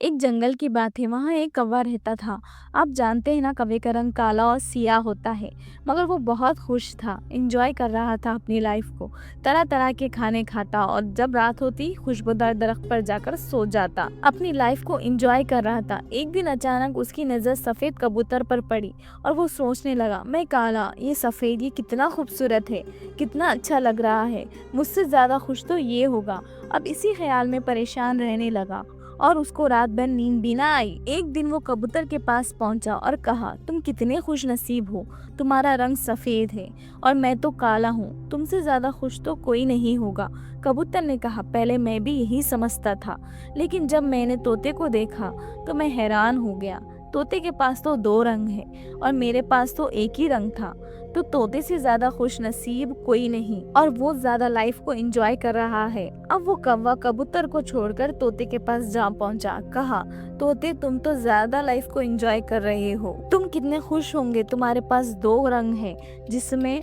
एक जंगल की बात है, वहाँ एक कौवा रहता था। आप जानते हैं ना, कौवे का रंग काला और सियाह होता है। मगर वो बहुत खुश था, एंजॉय कर रहा था अपनी लाइफ को। तरह तरह के खाने खाता और जब रात होती खुशबूदार दरख्त पर जाकर सो जाता। अपनी लाइफ को एंजॉय कर रहा था। एक दिन अचानक उसकी नज़र सफ़ेद कबूतर पर पड़ी और वो सोचने लगा, मैं काला, ये सफ़ेद, ये कितना खूबसूरत है, कितना अच्छा लग रहा है। मुझसे ज़्यादा खुश तो ये होगा। अब इसी ख्याल में परेशान रहने लगा और उसको रात भर नींद भी ना आई। एक दिन वो कबूतर के पास पहुंचा और कहा, तुम कितने खुश नसीब हो, तुम्हारा रंग सफ़ेद है और मैं तो काला हूँ, तुमसे ज़्यादा खुश तो कोई नहीं होगा। कबूतर ने कहा, पहले मैं भी यही समझता था, लेकिन जब मैंने तोते को देखा तो मैं हैरान हो गया। तोते के पास तो दो रंग है और मेरे पास तो एक ही रंग था। तो तोते से ज्यादा खुश नसीब कोई नहीं और वो ज्यादा लाइफ को एंजॉय कर रहा है। अब वो कौवा कबूतर को छोड़कर तोते के पास जा पहुंचा। कहा, तोते, तुम तो ज्यादा लाइफ को एंजॉय कर रहे हो, तुम कितने खुश होंगे, तुम्हारे पास दो रंग है जिसमें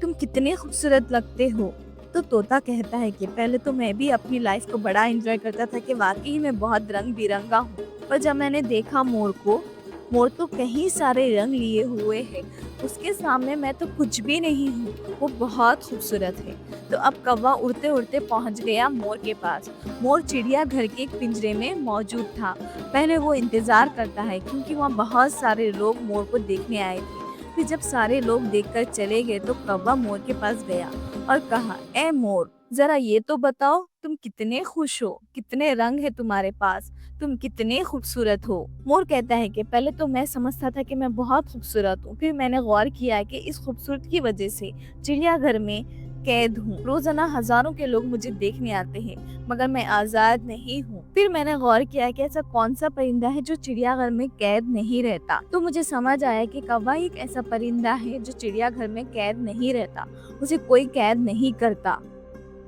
तुम कितने खूबसूरत लगते हो। तो तोता कहता है कि पहले तो मैं भी अपनी लाइफ को बड़ा एंजॉय करता था कि वाकई में बहुत रंग बिरंगा हूँ, पर जब मैंने देखा मोर को, मोर तो कई सारे रंग लिए हुए है, उसके सामने मैं तो कुछ भी नहीं हूँ, वो बहुत खूबसूरत है। तो अब कौवा उड़ते उड़ते पहुँच गया मोर के पास। मोर चिड़िया घर के एक पिंजरे में मौजूद था। पहले वो इंतजार करता है क्योंकि वहाँ बहुत सारे लोग मोर को देखने आए थे। फिर जब सारे लोग देखकर चले गए तो कौवा मोर के पास गया और कहा, ए मोर, जरा ये तो बताओ, तुम कितने खुश हो, कितने रंग है तुम्हारे पास, तुम कितने खूबसूरत हो। मोर कहता है कि पहले तो मैं समझता था कि मैं बहुत खूबसूरत हूँ, फिर मैंने गौर किया कि इस खूबसूरत की वजह से चिड़ियाघर में कैद हूँ। रोजाना हजारों के लोग मुझे देखने आते हैं, मगर मैं आजाद नहीं हूँ। फिर मैंने गौर किया कि ऐसा कौन सा परिंदा है जो चिड़ियाघर में कैद नहीं रहता। तो मुझे समझ आया कि कौवा एक ऐसा परिंदा है जो चिड़ियाघर में कैद नहीं रहता, उसे कोई कैद नहीं करता।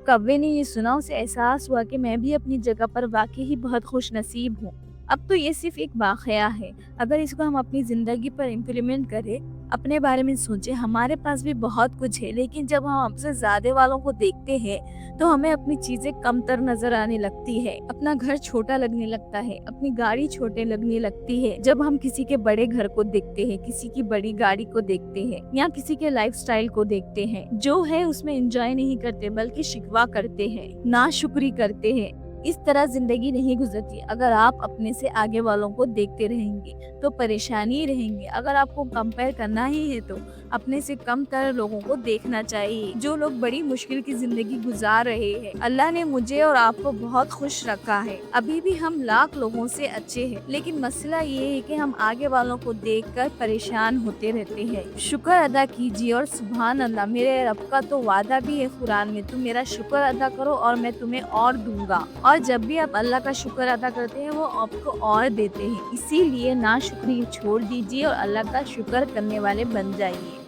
कौवे ने ये सुना, उसे एहसास हुआ कि मैं भी अपनी जगह पर वाकई ही बहुत खुश नसीब हूँ। अब तो ये सिर्फ एक वाकया है, अगर इसको हम अपनी जिंदगी पर इम्प्लीमेंट करें, अपने बारे में सोचें, हमारे पास भी बहुत कुछ है, लेकिन जब हम हमसे ज्यादा वालों को देखते हैं तो हमें अपनी चीजें कमतर नजर आने लगती है। अपना घर छोटा लगने लगता है, अपनी गाड़ी छोटे लगने लगती है जब हम किसी के बड़े घर को देखते हैं, किसी की बड़ी गाड़ी को देखते हैं या किसी के लाइफस्टाइल को देखते हैं। जो है उसमें एंजॉय नहीं करते, बल्कि शिकवा करते हैं, नाशुक्री करते हैं। इस तरह जिंदगी नहीं गुजरती। अगर आप अपने से आगे वालों को देखते रहेंगे तो परेशानी ही रहेंगे। अगर आपको कंपेयर करना ही है तो अपने से कम तर लोगों को देखना चाहिए, जो लोग बड़ी मुश्किल की जिंदगी गुजार रहे हैं। अल्लाह ने मुझे और आपको बहुत खुश रखा है। अभी भी हम लाख लोगों से अच्छे हैं, लेकिन मसला ये है कि हम आगे वालों को देखकर परेशान होते रहते हैं। शुक्र अदा कीजिए और सुभान अल्लाह, मेरे रब का तो वादा भी है कुरान में, तुम मेरा शुक्र अदा करो और मैं तुम्हें और दूंगा। और जब भी आप अल्लाह का शुक्र अदा करते हैं वो आपको और देते हैं। इसीलिए नाशुक्री छोड़ दीजिए और अल्लाह का शुक्र करने वाले बन जाइए।